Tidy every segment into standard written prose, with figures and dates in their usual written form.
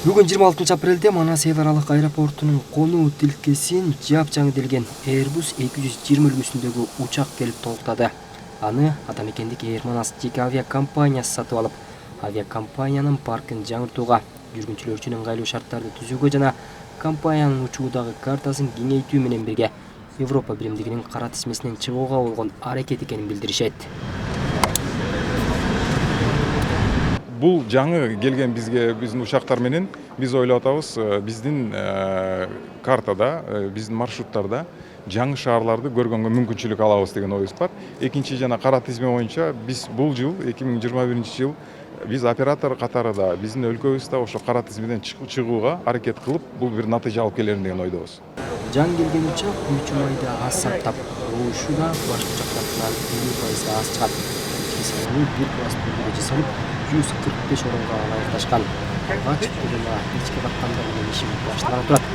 Бүгүн 26 апрелде Манас эл аралык аэропортунун конуу тилкесин жапжаңделген Airbus 220 үлгүсүндөгү учак келип толуктады. Аны атамекендик Air Manas жеке авиакомпаниясы сатып алып, авиакомпаниянын паркын жаңыртууга, жүргүнчүлөр үчүн ыңгайлуу шарттарды түзүүгө жана компаниянын учуудагы картасын кеңейтүү менен бирге Европа биримдигинин кара тизмесинен чыгууга болгон аракет экенин билдиришет. Бул жаңы келген биздин учактар менен биз ойлоп атабыз, биздин картада, биздин маршруттарда жаңы шаарларды көргөнгө мүмкүнчүлүк алабыз деген оюбуз бар. Экинчи жана кара тизме боюнча биз бул жыл 2021-жыл биз оператор катары да биздин өлкөбүздө ошо кара тизмеден чыгууга аракет кылып, бул бир натыйжа алып келерин деген ойдобуз. Жаңы келген учак 3 айда аз саптап, ушу да башка учактардан 50% аз чыгат. Бир класс түрүндө жасалып, 145 орунга ылайыкташкан. Алгач көлөмү ички каттамдар менен ишин баштаган турат.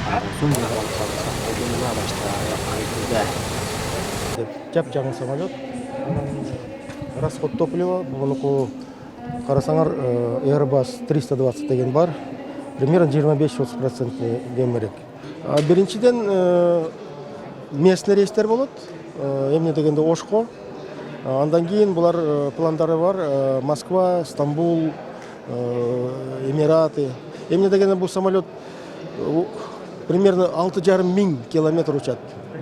Андан соң колдонууга башталды. Жап-жаңы самолет. Расход топлива бунуку карасаңар Airbus 320 деген бар. Примерно 25-30% кемирээк. Биринчиден местный рейстер болот. Эмне дегенде Ошко. Андан кийин булар пландары бар. Москва, Стамбул, Эмираты. Эмне дегенде бул самолет примерно 6,5 миң километр учат.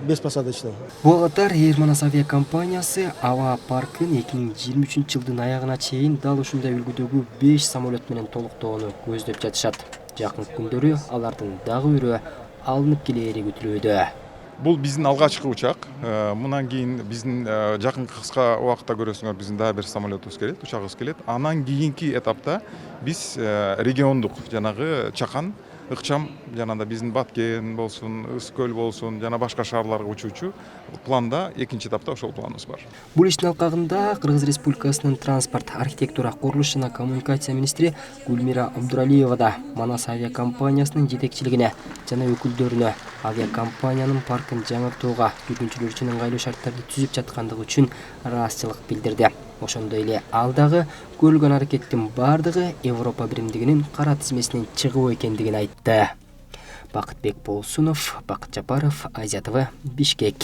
Беспосадочный. Буга катар Air Manas авиакомпаниясы аба паркын 2023-жылдын аягына чейин дал ушундай үлгүдөгү 5 самолет менен толуктоону көздөп жатышат. Жакынкы күндөрү алардын дагы бирөө алынып келери күтүлүүдө. Бул биздин алгачкы учак. Мындан кийин биздин жакынкы кыска убакытта көрөсүңөр, биздин дагы бир самолетубуз келет, учагыбыз келет. Анан кийинки этапта биз региондук жанагы чакан, ыкчам, жанагы биздин Баткен болсун, Ыс көл болсун, жана башка шаарларга учуучу планда экинчи этапта ошол планыбыз бар. Бул иштин алкагында Кыргыз Республикасынын транспорт, архитектура, курулуш жана коммуникация министри Гүлмира Абдуралиева да Манас авиакомпаниясынын жетекчилигине жана өкүлдөрүнө авиакомпаниянын паркын жаңыртууга, жүргүнчүлөр үчүн ыңгайлуу шарттарды түзүп жаткандыгы үчүн ыраазычылык билдирди. Ошондой эле ал дагы көрүлгөн аракеттин бардыгы Европа биримдигинин кара тизмесинен чыгуу экендигин айтты. Бакытбек Болсунов, Бакыт Жапаров, Азия ТВ, Бишкек.